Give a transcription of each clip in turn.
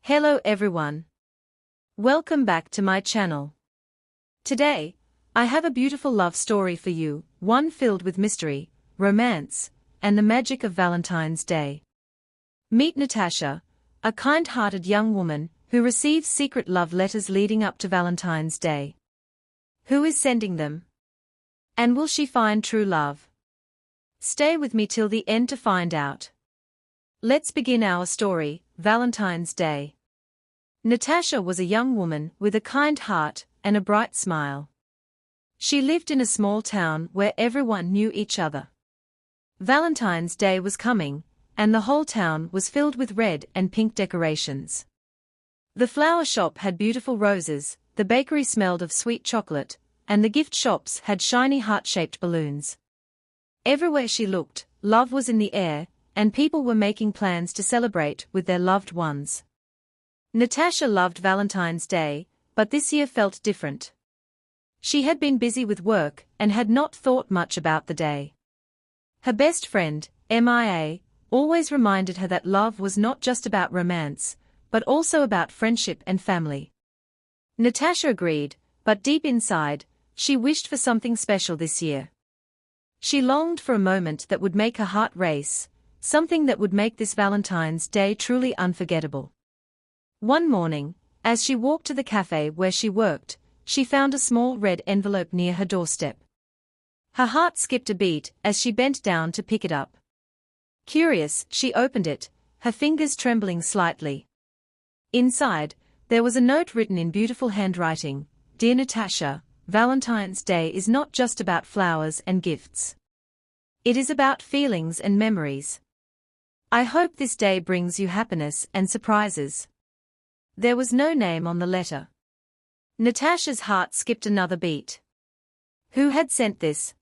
Hello everyone. Welcome back to my channel. Today, I have a beautiful love story for you, one filled with mystery, romance, and the magic of Valentine's Day. Meet Natasha, a kind-hearted young woman who receives secret love letters leading up to Valentine's Day. Who is sending them? And will she find true love? Stay with me till the end to find out. Let's begin our story, Valentine's Day. Natasha was a young woman with a kind heart and a bright smile. She lived in a small town where everyone knew each other. Valentine's Day was coming, and the whole town was filled with red and pink decorations. The flower shop had beautiful roses, the bakery smelled of sweet chocolate, and the gift shops had shiny heart-shaped balloons. Everywhere she looked, love was in the air, and people were making plans to celebrate with their loved ones. Natasha loved Valentine's Day, but this year felt different. She had been busy with work and had not thought much about the day. Her best friend, Mia, always reminded her that love was not just about romance, but also about friendship and family. Natasha agreed, but deep inside, she wished for something special this year. She longed for a moment that would make her heart race, something that would make this Valentine's Day truly unforgettable. One morning, as she walked to the cafe where she worked, she found a small red envelope near her doorstep. Her heart skipped a beat as she bent down to pick it up. Curious, she opened it, her fingers trembling slightly. Inside, there was a note written in beautiful handwriting: "Dear Natasha, Valentine's Day is not just about flowers and gifts. It is about feelings and memories. I hope this day brings you happiness and surprises." There was no name on the letter. Natasha's heart skipped another beat. Who had sent this?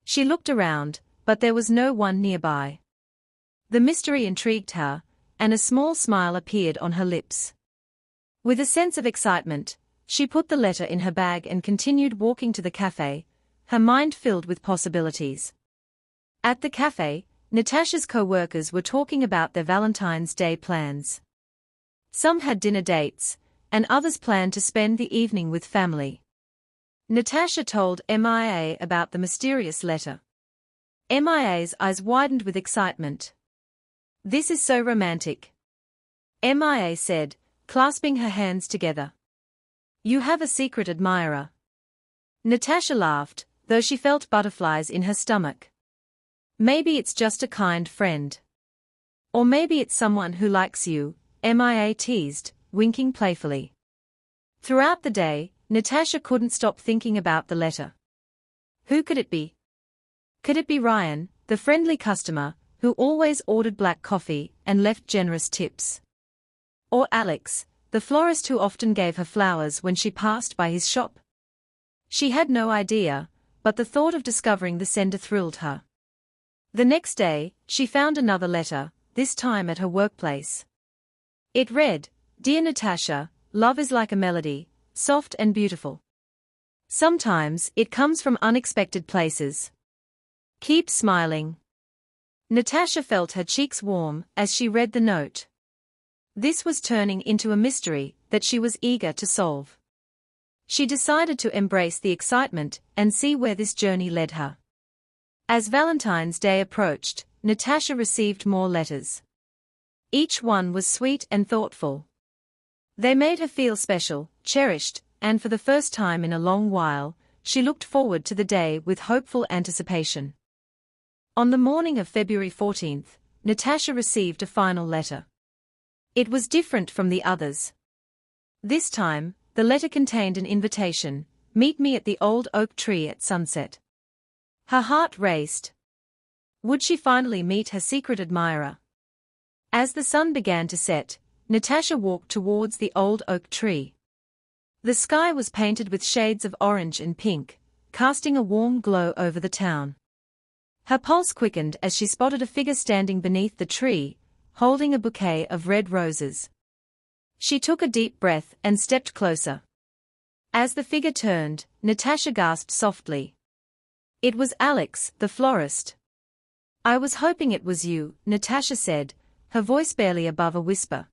She looked around, but there was no one nearby. The mystery intrigued her, and a small smile appeared on her lips. With a sense of excitement, she put the letter in her bag and continued walking to the cafe, her mind filled with possibilities. At the cafe, Natasha's co-workers were talking about their Valentine's Day plans. Some had dinner dates, and others planned to spend the evening with family. Natasha told Mia about the mysterious letter. Mia's eyes widened with excitement. "This is so romantic," Mia said, clasping her hands together. "You have a secret admirer." Natasha laughed, though she felt butterflies in her stomach. "Maybe it's just a kind friend. Or maybe it's someone who likes you," Mia teased, winking playfully. Throughout the day, Natasha couldn't stop thinking about the letter. Who could it be? Could it be Ryan, the friendly customer, who always ordered black coffee and left generous tips? Or Alex, the florist who often gave her flowers when she passed by his shop? She had no idea, but the thought of discovering the sender thrilled her. The next day, she found another letter, this time at her workplace. It read, "Dear Natasha, love is like a melody, soft and beautiful. Sometimes it comes from unexpected places. Keep smiling." Natasha felt her cheeks warm as she read the note. This was turning into a mystery that she was eager to solve. She decided to embrace the excitement and see where this journey led her. As Valentine's Day approached, Natasha received more letters. Each one was sweet and thoughtful. They made her feel special, cherished, and for the first time in a long while, she looked forward to the day with hopeful anticipation. On the morning of February 14th, Natasha received a final letter. It was different from the others. This time, the letter contained an invitation: "Meet me at the old oak tree at sunset." Her heart raced. Would she finally meet her secret admirer? As the sun began to set, Natasha walked towards the old oak tree. The sky was painted with shades of orange and pink, casting a warm glow over the town. Her pulse quickened as she spotted a figure standing beneath the tree, holding a bouquet of red roses. She took a deep breath and stepped closer. As the figure turned, Natasha gasped softly. It was Alex, the florist. "I was hoping it was you," Natasha said, her voice barely above a whisper.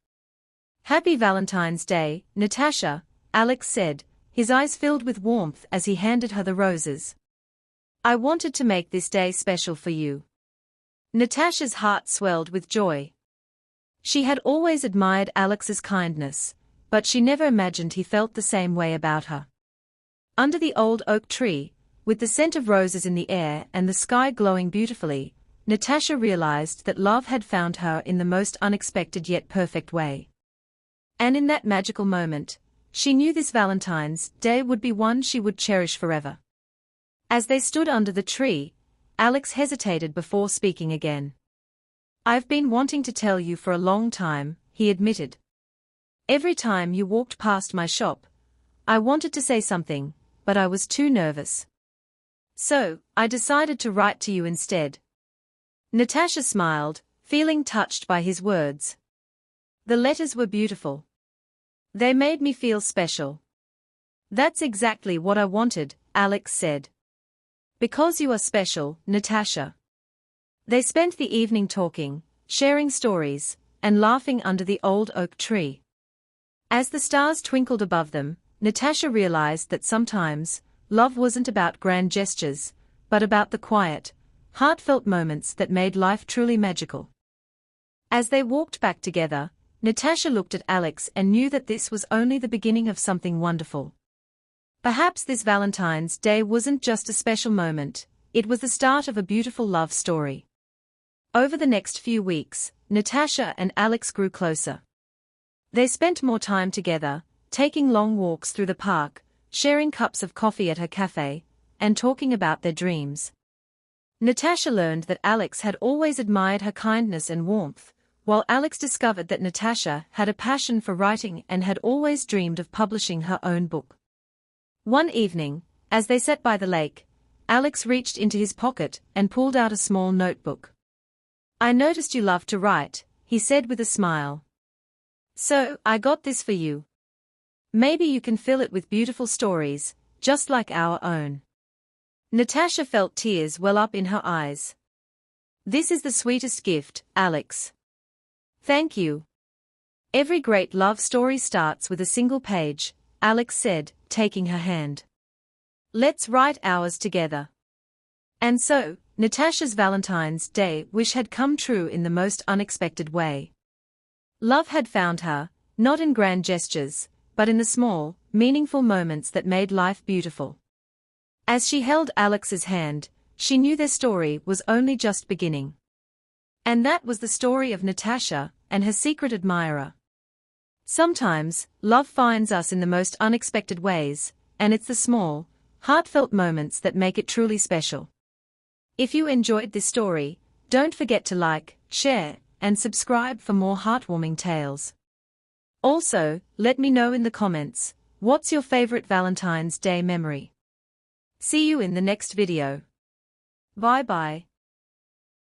Happy Valentine's Day, Natasha, Alex said, his eyes filled with warmth as he handed her the roses. I wanted to make this day special for you. Natasha's heart swelled with joy. She had always admired Alex's kindness, but she never imagined he felt the same way about her. Under the old oak tree, with the scent of roses in the air and the sky glowing beautifully, Natasha realized that love had found her in the most unexpected yet perfect way. And in that magical moment, she knew this Valentine's Day would be one she would cherish forever. As they stood under the tree, Alex hesitated before speaking again. I've been wanting to tell you for a long time, he admitted. Every time you walked past my shop, I wanted to say something, but I was too nervous. So, I decided to write to you instead. Natasha smiled, feeling touched by his words. The letters were beautiful. They made me feel special. That's exactly what I wanted, Alex said. Because you are special, Natasha. They spent the evening talking, sharing stories, and laughing under the old oak tree. As the stars twinkled above them, Natasha realized that sometimes, love wasn't about grand gestures, but about the quiet, heartfelt moments that made life truly magical. As they walked back together, Natasha looked at Alex and knew that this was only the beginning of something wonderful. Perhaps this Valentine's Day wasn't just a special moment, it was the start of a beautiful love story. Over the next few weeks, Natasha and Alex grew closer. They spent more time together, taking long walks through the park, sharing cups of coffee at her cafe, and talking about their dreams. Natasha learned that Alex had always admired her kindness and warmth, while Alex discovered that Natasha had a passion for writing and had always dreamed of publishing her own book. One evening, as they sat by the lake, Alex reached into his pocket and pulled out a small notebook. I noticed you love to write, he said with a smile. So, I got this for you. Maybe you can fill it with beautiful stories, just like our own. Natasha felt tears well up in her eyes. This is the sweetest gift, Alex. Thank you. Every great love story starts with a single page, Alex said, taking her hand. Let's write ours together. And so, Natasha's Valentine's Day wish had come true in the most unexpected way. Love had found her, not in grand gestures, but in the small, meaningful moments that made life beautiful. As she held Alex's hand, she knew their story was only just beginning. And that was the story of Natasha and her secret admirer. Sometimes, love finds us in the most unexpected ways, and it's the small, heartfelt moments that make it truly special. If you enjoyed this story, don't forget to like, share, and subscribe for more heartwarming tales. Also, let me know in the comments, what's your favorite Valentine's Day memory? See you in the next video. Bye bye.